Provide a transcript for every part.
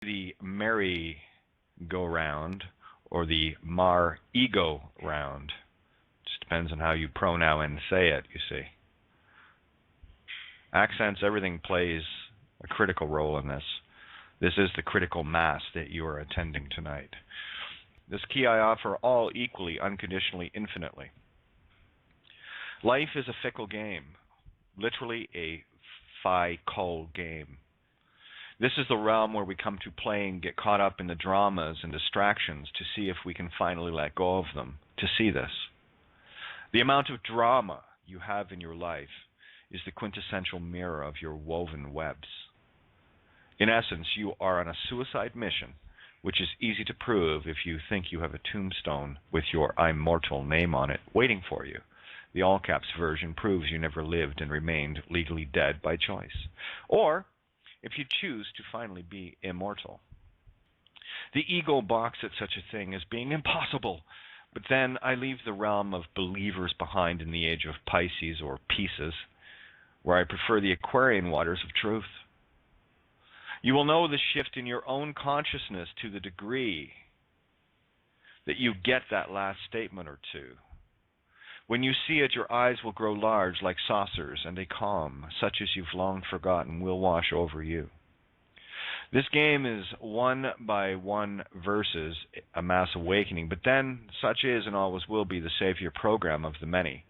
the merry-go-round or the mar-ego-round. Just depends on how you pronoun and say it, you see. Accents, everything plays a critical role in this. This is the critical mass that you are attending tonight. This key I offer all equally, unconditionally, infinitely. Life is a fickle game, literally a fickle game. This is the realm where we come to play and get caught up in the dramas and distractions to see if we can finally let go of them, to see this. The amount of drama you have in your life is the quintessential mirror of your woven webs. In essence, you are on a suicide mission, which is easy to prove if you think you have a tombstone with your I'm mortal name on it waiting for you. The all-caps version proves you never lived and remained legally dead by choice. Or if you choose to finally be immortal. The ego balks at such a thing as being impossible, but then I leave the realm of believers behind in the age of Pisces or Pieces, where I prefer the Aquarian waters of truth. You will know the shift in your own consciousness to the degree that you get that last statement or two. When you see it, your eyes will grow large like saucers, and a calm, such as you've long forgotten, will wash over you. This game is one-by-one versus a mass awakening, but then such is and always will be the savior program of the many.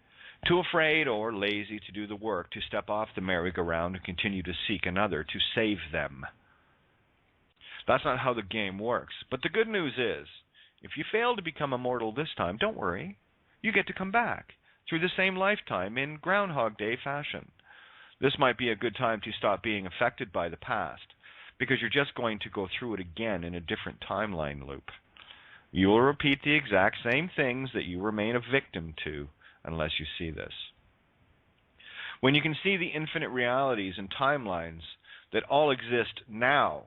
Too afraid or lazy to do the work to step off the merry-go-round and continue to seek another to save them. That's not how the game works. But the good news is, if you fail to become immortal this time, don't worry. You get to come back through the same lifetime in Groundhog Day fashion. This might be a good time to stop being affected by the past, because you're just going to go through it again in a different timeline loop. You will repeat the exact same things that you remain a victim to unless you see this. When you can see the infinite realities and timelines that all exist now,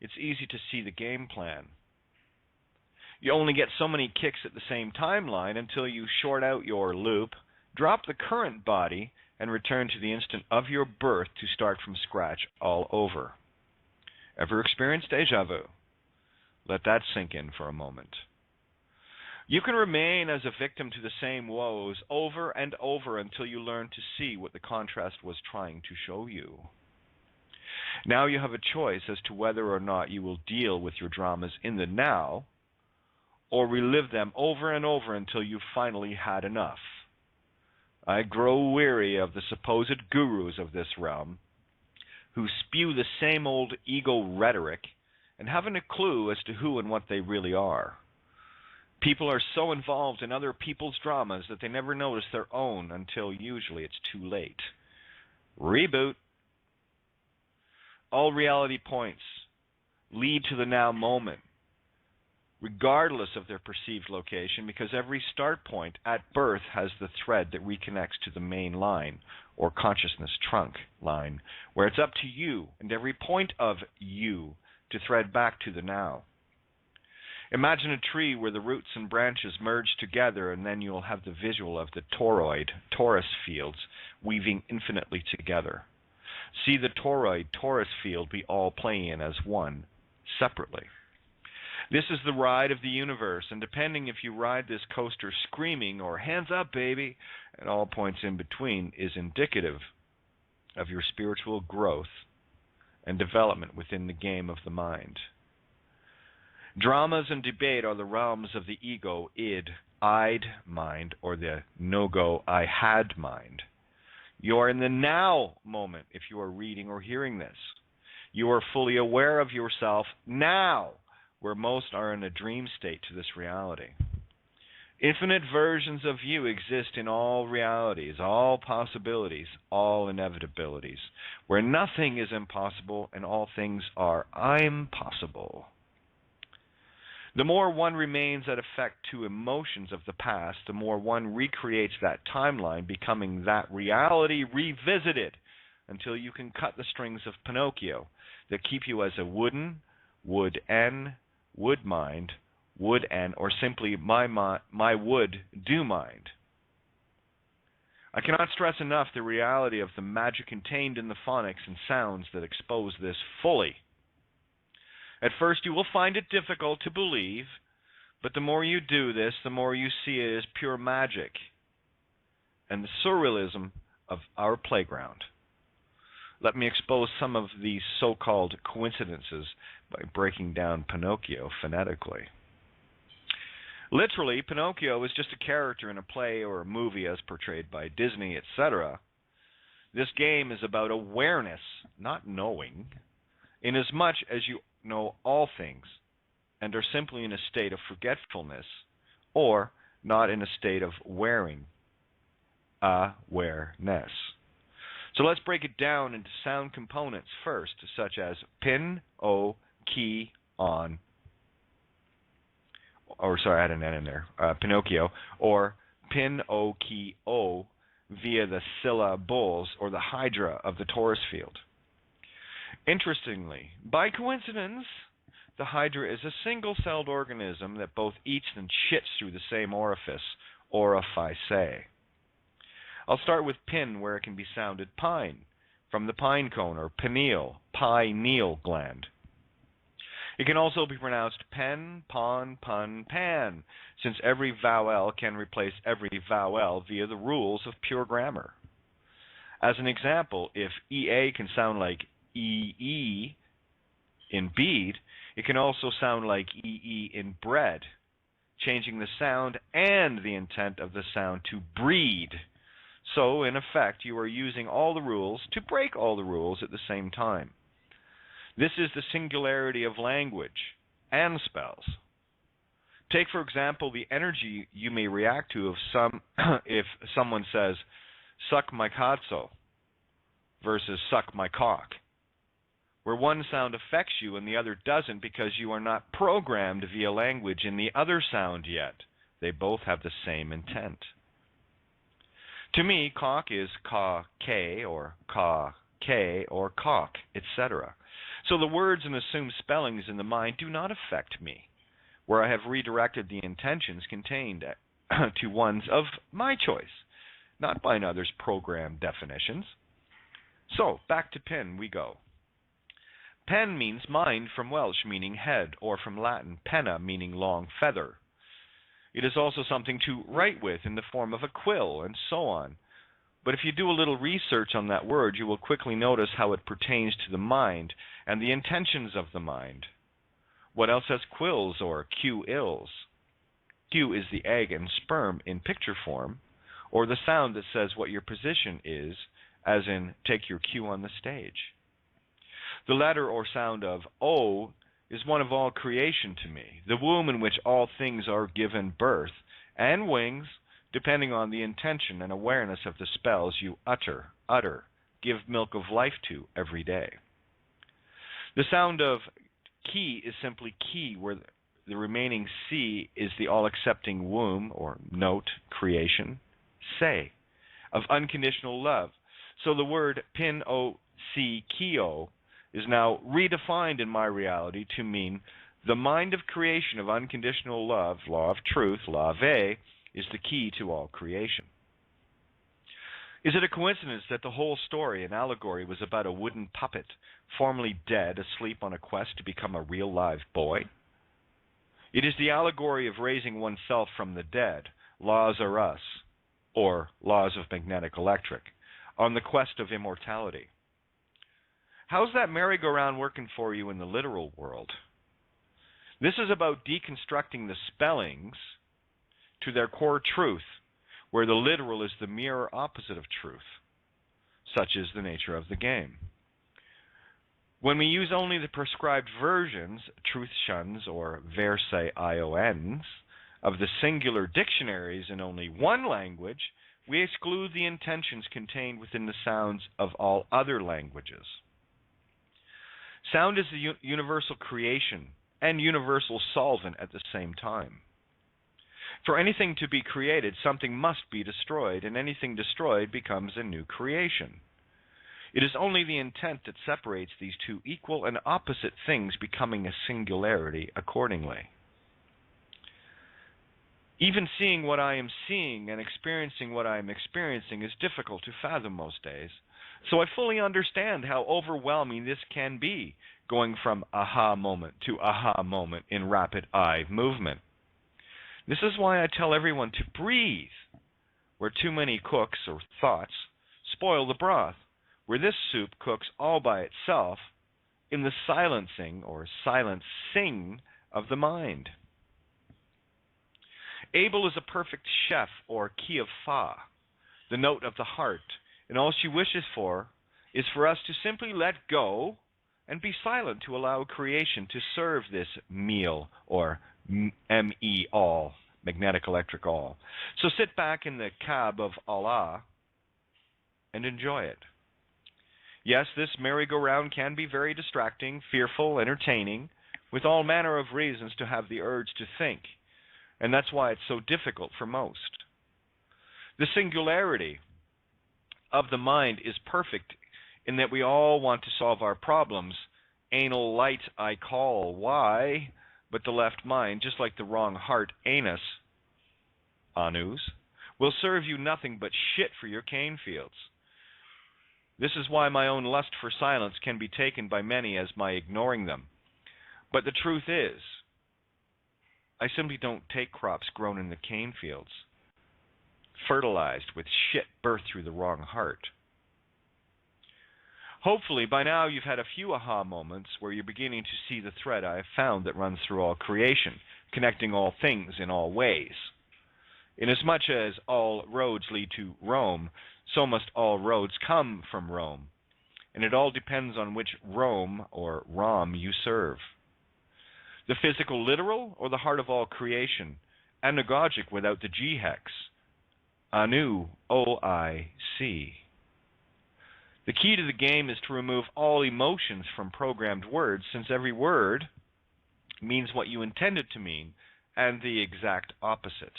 it's easy to see the game plan. You only get so many kicks at the same timeline until you short out your loop, drop the current body, and return to the instant of your birth to start from scratch all over. Ever experienced deja vu? Let that sink in for a moment. You can remain as a victim to the same woes over and over until you learn to see what the contrast was trying to show you. Now you have a choice as to whether or not you will deal with your dramas in the now, or relive them over and over until you've finally had enough. I grow weary of the supposed gurus of this realm, who spew the same old ego rhetoric and haven't a clue as to who and what they really are. People are so involved in other people's dramas that they never notice their own until usually it's too late. Reboot. All reality points lead to the now moment, regardless of their perceived location, because every start point at birth has the thread that reconnects to the main line, or consciousness trunk line, where it's up to you and every point of you to thread back to the now. Imagine a tree where the roots and branches merge together, and then you'll have the visual of the torus fields weaving infinitely together. See the torus field we all play in as one, separately. This is the ride of the universe, and depending if you ride this coaster screaming or hands up, baby, at all points in between, is indicative of your spiritual growth and development within the game of the mind. Dramas and debate are the realms of the ego, id, I'd mind, or the no-go, I had mind. You are in the now moment if you are reading or hearing this. You are fully aware of yourself now, where most are in a dream state to this reality. Infinite versions of you exist in all realities, all possibilities, all inevitabilities, where nothing is impossible and all things are I'm possible. The more one remains at effect to emotions of the past, the more one recreates that timeline, becoming that reality revisited until you can cut the strings of Pinocchio that keep you as a wooden, would-en, would-mind, would-en, or simply my would-do mind. I cannot stress enough the reality of the magic contained in the phonics and sounds that expose this fully. At first you will find it difficult to believe, but the more you do this, the more you see it as pure magic and the surrealism of our playground. Let me expose some of these so-called coincidences by breaking down Pinocchio phonetically. Literally, Pinocchio is just a character in a play or a movie as portrayed by Disney, etc. This game is about awareness, not knowing, inasmuch as you know all things and are simply in a state of forgetfulness or not in a state of wearing, awareness. So let's break it down into sound components first, such as pin, o, key, on, or sorry, I had an N in there, Pinocchio, or pin, o, key, o, via the syllables or the hydra of the torus field. Interestingly, by coincidence, the hydra is a single-celled organism that both eats and shits through the same orifice, orifice. I'll start with pin, where it can be sounded pine, from the pine cone, or pineal gland. It can also be pronounced pen, pon, pun, pan, since every vowel can replace every vowel via the rules of pure grammar. As an example, if EA can sound like EE in bead, it can also sound like EE in bread, changing the sound and the intent of the sound to breed. So, in effect, you are using all the rules to break all the rules at the same time. This is the singularity of language and spells. Take, for example, the energy you may react to if someone says, suck my cazzo, versus suck my cock, where one sound affects you and the other doesn't because you are not programmed via language in the other sound yet. They both have the same intent. To me, cock is ka-k, or ka-k, or cock, etc. So the words and assumed spellings in the mind do not affect me, where I have redirected the intentions contained to ones of my choice, not by another's programmed definitions. So, back to pen we go. Pen means mind from Welsh, meaning head, or from Latin penna, meaning long feather. It is also something to write with in the form of a quill, and so on. But if you do a little research on that word, you will quickly notice how it pertains to the mind and the intentions of the mind. What else has quills or Q-ills? Q is the egg and sperm in picture form, or the sound that says what your position is, as in take your cue on the stage. The letter or sound of O is one of all creation to me, the womb in which all things are given birth, and wings, depending on the intention and awareness of the spells you utter, give milk of life to every day. The sound of key is simply key, where the remaining C is the all-accepting womb, or note, creation, say, of unconditional love. So the word pin-o-c-kio is now redefined in my reality to mean the mind of creation of unconditional love, law of truth, lave, is the key to all creation. Is it a coincidence that the whole story, an allegory, was about a wooden puppet, formerly dead, asleep on a quest to become a real live boy? It is the allegory of raising oneself from the dead, laws are us, or laws of magnetic electric, on the quest of immortality. How's that merry-go-round working for you in the literal world? This is about deconstructing the spellings to their core truth, where the literal is the mirror opposite of truth. Such is the nature of the game. When we use only the prescribed versions, truth shuns or verse ions, of the singular dictionaries in only one language, we exclude the intentions contained within the sounds of all other languages. Sound is the universal creation and universal solvent at the same time. For anything to be created, something must be destroyed, and anything destroyed becomes a new creation. It is only the intent that separates these two equal and opposite things, becoming a singularity accordingly. Even seeing what I am seeing and experiencing what I am experiencing is difficult to fathom most days, so I fully understand how overwhelming this can be, going from aha moment to aha moment in rapid eye movement. This is why I tell everyone to breathe, where too many cooks or thoughts spoil the broth, where this soup cooks all by itself in the silencing or silencing of the mind. Abel is a perfect chef or key of fa, the note of the heart, and all she wishes for is for us to simply let go and be silent to allow creation to serve this meal, or M-E all, magnetic electric all. So sit back in the cab of Allah and enjoy it. Yes, this merry-go-round can be very distracting, fearful, entertaining, with all manner of reasons to have the urge to think, and that's why it's so difficult for most. The singularity of the mind is perfect in that we all want to solve our problems. Anal light I call, why? But the left mind, just like the wrong heart, anus, anus, will serve you nothing but shit for your cane fields. This is why my own lust for silence can be taken by many as my ignoring them. But the truth is, I simply don't take crops grown in the cane fields, fertilized with shit birthed through the wrong heart. Hopefully, by now you've had a few aha moments where you're beginning to see the thread I have found that runs through all creation, connecting all things in all ways. Inasmuch as all roads lead to Rome, so must all roads come from Rome, and it all depends on which Rome or Ram you serve. The physical literal or the heart of all creation, anagogic without the G hex, Anu, O-I-C. The key to the game is to remove all emotions from programmed words, since every word means what you intend it to mean, and the exact opposite.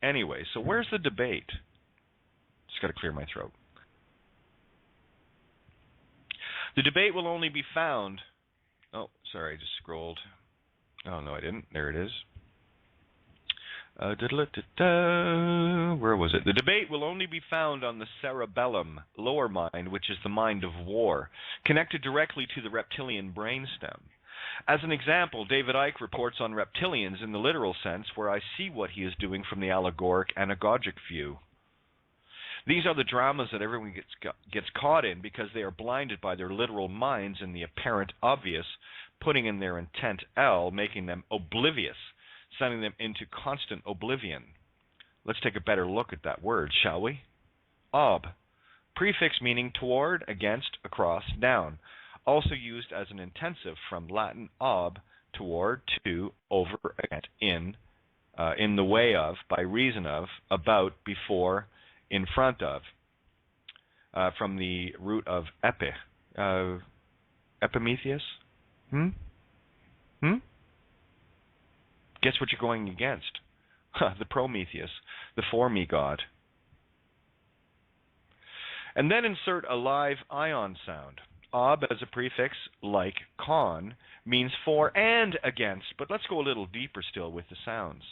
Anyway, so where's the debate? Just got to clear my throat. The debate will only be found... Oh, sorry, I just scrolled. Oh, no, I didn't. There it is. Where was it? The debate will only be found on the cerebellum, lower mind, which is the mind of war, connected directly to the reptilian brainstem. As an example, David Icke reports on reptilians in the literal sense, where I see what he is doing from the allegoric anagogic view. These are the dramas that everyone gets caught in because they are blinded by their literal minds and the apparent obvious, putting in their intent L, making them oblivious, sending them into constant oblivion. Let's take a better look at that word, shall we? Ob, prefix meaning toward, against, across, down, also used as an intensive from Latin ob, toward, to, over, against, in the way of, by reason of, about, before, in front of, from the root of epi, epimetheus? Guess what you're going against? The Prometheus, the for-me god. And then insert a live ion sound. Ob as a prefix, like con, means for and against, but let's go a little deeper still with the sounds.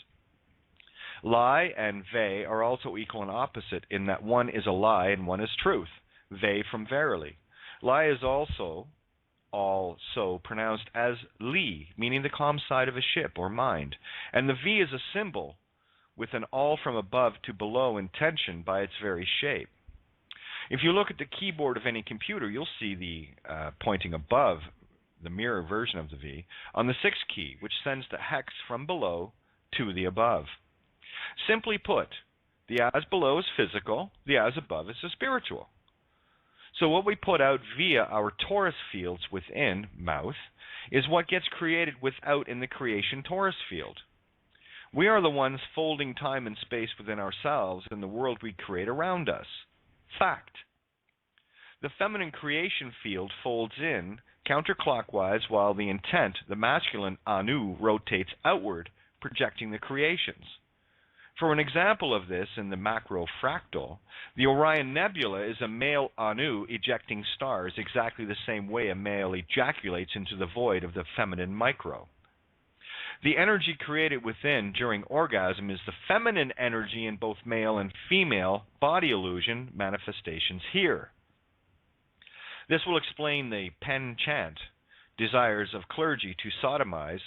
Lie and ve are also equal and opposite in that one is a lie and one is truth. Ve from verily. Lie is also pronounced as li, meaning the calm side of a ship or mind. And the V is a symbol with an all from above to below intention by its very shape. If you look at the keyboard of any computer, you'll see the pointing above, the mirror version of the V, on the 6th key, which sends the hex from below to the above. Simply put, the as below is physical, the as above is the spiritual. So what we put out via our torus fields within, mouth, is what gets created without in the creation torus field. We are the ones folding time and space within ourselves and the world we create around us. Fact. The feminine creation field folds in counterclockwise while the intent, the masculine Anu, rotates outward, projecting the creations. For an example of this in the macro fractal, the Orion Nebula is a male Anu ejecting stars exactly the same way a male ejaculates into the void of the feminine micro. The energy created within during orgasm is the feminine energy in both male and female body illusion manifestations here. This will explain the pen chant, desires of clergy to sodomize,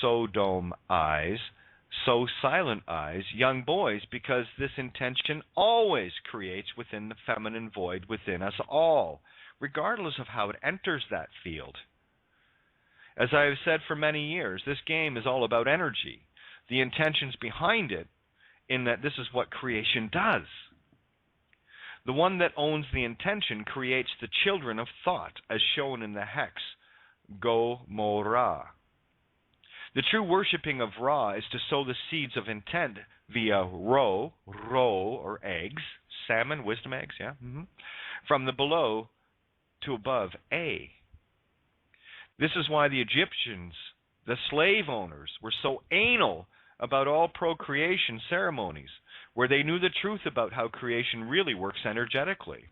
sodomize, so silentize young boys, because this intention always creates within the feminine void within us all, regardless of how it enters that field. As I have said for many years, this game is all about energy, the intentions behind it, in that this is what creation does. The one that owns the intention creates the children of thought, as shown in the hex, Go Mo Ra. The true worshipping of Ra is to sow the seeds of intent via ro or eggs, salmon, wisdom eggs, yeah, from the below to above A. This is why the Egyptians, the slave owners, were so anal about all procreation ceremonies, where they knew the truth about how creation really works energetically.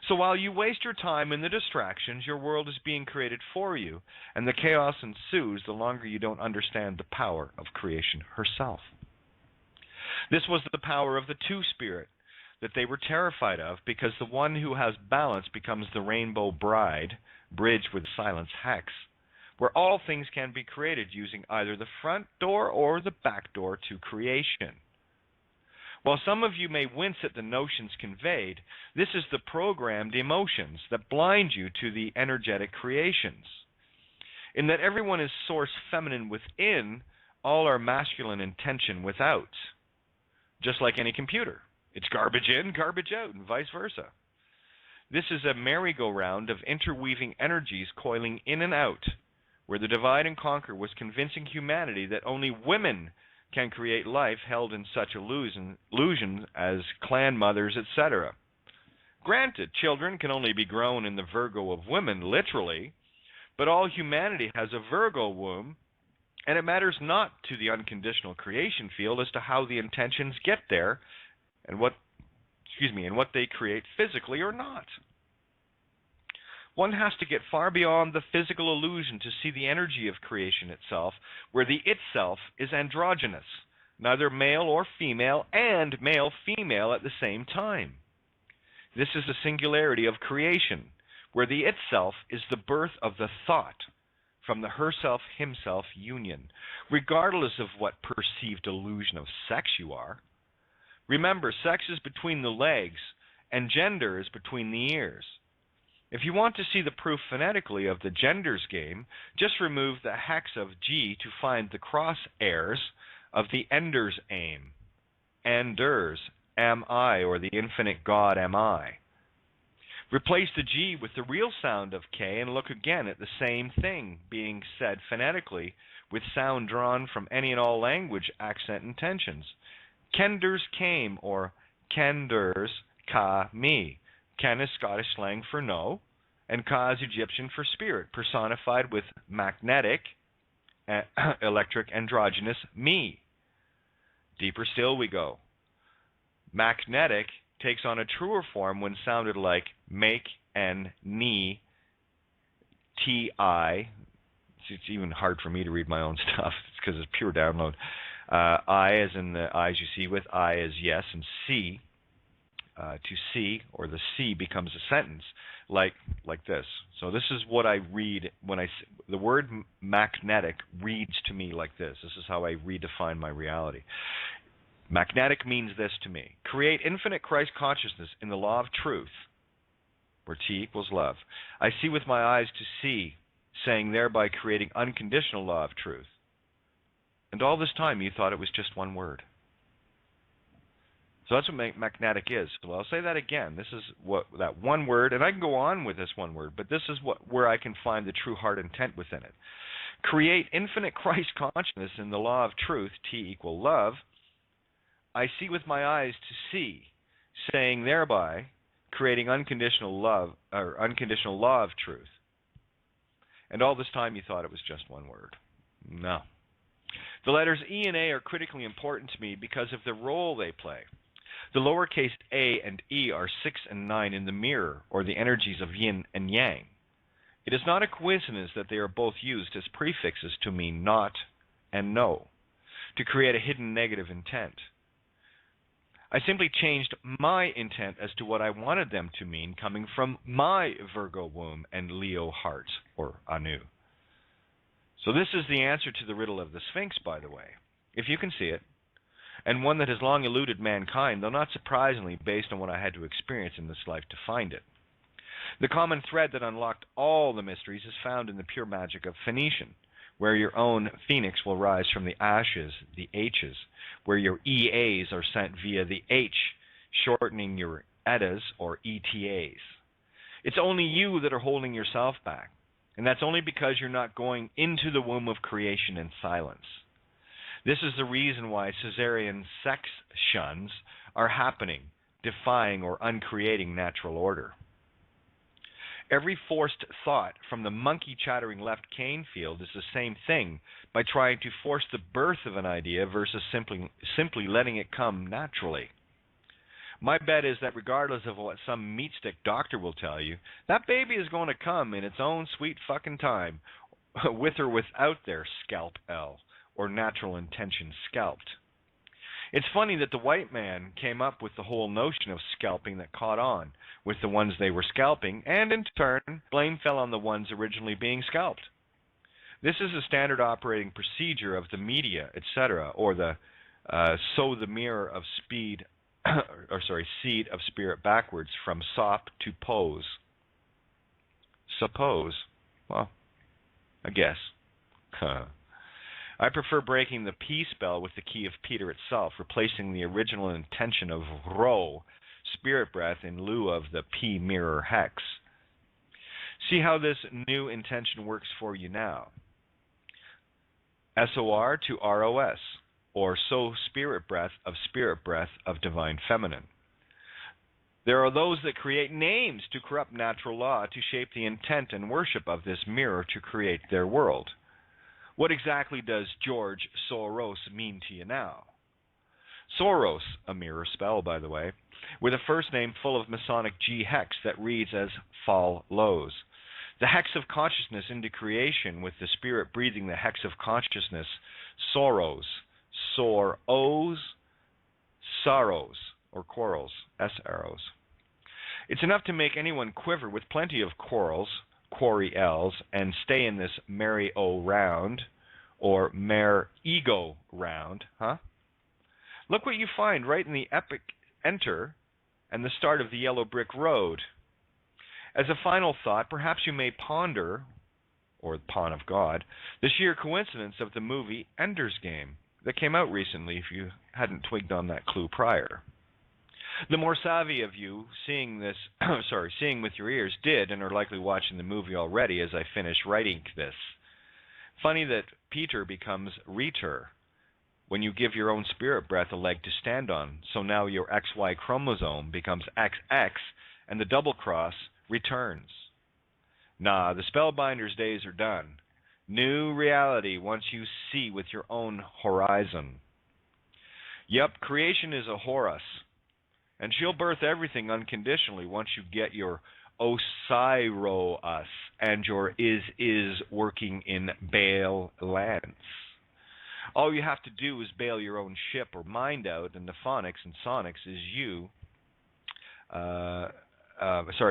So while you waste your time in the distractions, your world is being created for you, and the chaos ensues the longer you don't understand the power of creation herself. This was the power of the two-spirit that they were terrified of, because the one who has balance becomes the rainbow bride, bridge with silence hex, where all things can be created using either the front door or the back door to creation. While some of you may wince at the notions conveyed, this is the programmed emotions that blind you to the energetic creations. In that everyone is source feminine within, all are masculine intention without. Just like any computer. It's garbage in, garbage out, and vice versa. This is a merry-go-round of interweaving energies coiling in and out, where the divide and conquer was convincing humanity that only women can create life held in such illusions as clan mothers, etc. Granted, children can only be grown in the Virgo of women, literally, but all humanity has a Virgo womb, and it matters not to the unconditional creation field as to how the intentions get there and what they create physically or not. One has to get far beyond the physical illusion to see the energy of creation itself, where the itself is androgynous, neither male or female, and male-female at the same time. This is the singularity of creation, where the itself is the birth of the thought from the herself-himself union, regardless of what perceived illusion of sex you are. Remember, sex is between the legs, and gender is between the ears. If you want to see the proof phonetically of the genders game, just remove the hex of G to find the crosshairs of the ender's aim. Enders, am I, or the infinite God am I. Replace the G with the real sound of K and look again at the same thing being said phonetically with sound drawn from any and all language, accent, and tensions. Kenders came, or kenders ka me. Ken is Scottish slang for no, and Ka is Egyptian for spirit, personified with magnetic, electric, androgynous me. Deeper still we go. Magnetic takes on a truer form when sounded like make and ni, ti. It's even hard for me to read my own stuff. It's because it's pure download. I as in the eyes you see with, I as yes, and see. To see, or the C becomes a sentence like this. So this is what I read when the word magnetic reads to me like this. This is how I redefine my reality. Magnetic means this to me: create infinite Christ consciousness in the law of truth, where T equals love. I see with my eyes to see, saying thereby creating unconditional law of truth. And all this time you thought it was just one word. So that's what magnetic is. Well, I'll say that again. This is what that one word, and I can go on with this one word, but this is where I can find the true heart intent within it. Create infinite Christ consciousness in the law of truth, T equal love. I see with my eyes to see, saying thereby creating unconditional love, or unconditional law of truth. And all this time you thought it was just one word. No. The letters E and A are critically important to me because of the role they play. The lowercase a and e are 6 and 9 in the mirror, or the energies of yin and yang. It is not a coincidence that they are both used as prefixes to mean not and no, to create a hidden negative intent. I simply changed my intent as to what I wanted them to mean, coming from my Virgo womb and Leo heart, or Anu. So this is the answer to the riddle of the Sphinx, by the way, if you can see it, and one that has long eluded mankind, though not surprisingly based on what I had to experience in this life to find it. The common thread that unlocked all the mysteries is found in the pure magic of Phoenician, where your own phoenix will rise from the ashes, the H's, where your EAs are sent via the H, shortening your ETAs or ETAs. It's only you that are holding yourself back, and that's only because you're not going into the womb of creation in silence. This is the reason why Caesarean sections are happening, defying or uncreating natural order. Every forced thought from the monkey chattering left cane field is the same thing by trying to force the birth of an idea versus simply letting it come naturally. My bet is that regardless of what some meat stick doctor will tell you, that baby is going to come in its own sweet fucking time, with or without their scalp L, or natural intention scalped. It's funny that the white man came up with the whole notion of scalping that caught on with the ones they were scalping, and in turn, blame fell on the ones originally being scalped. This is a standard operating procedure of the media, etc., or the sow the mirror of speed, seed of spirit backwards from sop to pose. Suppose, well, I guess. I prefer breaking the P spell with the key of Peter itself, replacing the original intention of Rho, spirit breath, in lieu of the P mirror hex. See how this new intention works for you now. SOR to ROS, or so spirit breath of divine feminine. There are those that create names to corrupt natural law to shape the intent and worship of this mirror to create their world. What exactly does George Soros mean to you now? Soros, a mirror spell, by the way, with a first name full of Masonic G hex that reads as fall lows. The hex of consciousness into creation, with the spirit breathing the hex of consciousness, Soros, Sor-Os, sorrows, or quarrels, S-arrows. It's enough to make anyone quiver with plenty of quarrels, quarry L's, and stay in this merry-o round, or mer-ego round, huh? Look what you find right in the epic enter and the start of the yellow brick road. As a final thought, perhaps you may ponder, or the Pawn of God, the sheer coincidence of the movie Ender's Game that came out recently, if you hadn't twigged on that clue prior. The more savvy of you seeing this, seeing with your ears did and are likely watching the movie already as I finish writing this. Funny that Peter becomes Retur when you give your own spirit breath a leg to stand on, so now your XY chromosome becomes XX and the double cross returns. Nah, the spellbinder's days are done. New reality once you see with your own horizon. Yep, creation is a Horus. And she'll birth everything unconditionally once you get your Osiros and your is working in Baal lands. All you have to do is bail your own ship or mind out, and the phonics and sonics is you.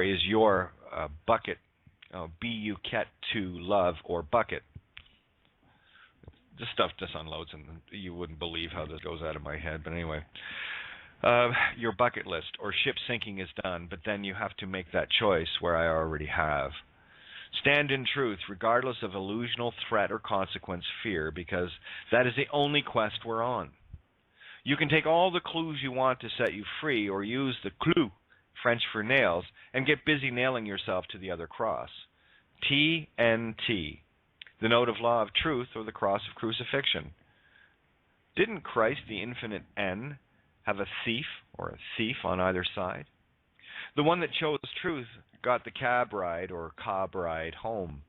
Is your bucket. Bu ket to love or bucket. This stuff just unloads, and you wouldn't believe how this goes out of my head. But anyway. Your bucket list or ship sinking is done, but then you have to make that choice where I already have. Stand in truth, regardless of illusional threat or consequence fear, because that is the only quest we're on. You can take all the clues you want to set you free, or use the clou, French for nails, and get busy nailing yourself to the other cross. TNT, the note of law of truth, or the cross of crucifixion. Didn't Christ, the infinite N, have a thief or a thief on either side? The one that chose truth got the cab ride or cob ride home.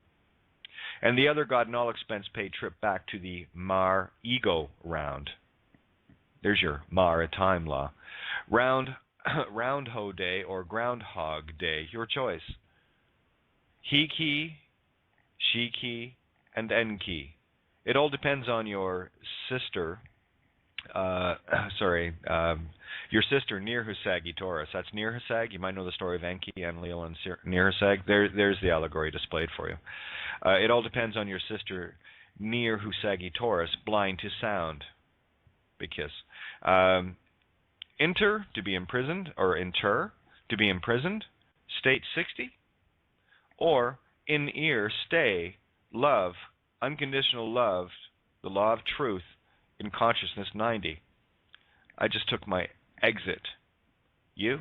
And the other got an all-expense paid trip back to the Mar ego round. There's your maritime law. Round ho day or groundhog day, your choice. He key, she key, and N key. It all depends on your sister. Your sister Nirhusagi Taurus. That's Nirhusag. You might know the story of Enki, Enlil, and Nirhusag. There's the allegory displayed for you. It all depends on your sister near Husagi Taurus, blind to sound. Big kiss. Enter, to be imprisoned, or inter, to be imprisoned, state 60. Or in ear, stay, love, unconditional love, the law of truth, in consciousness 90. I just took my exit. You?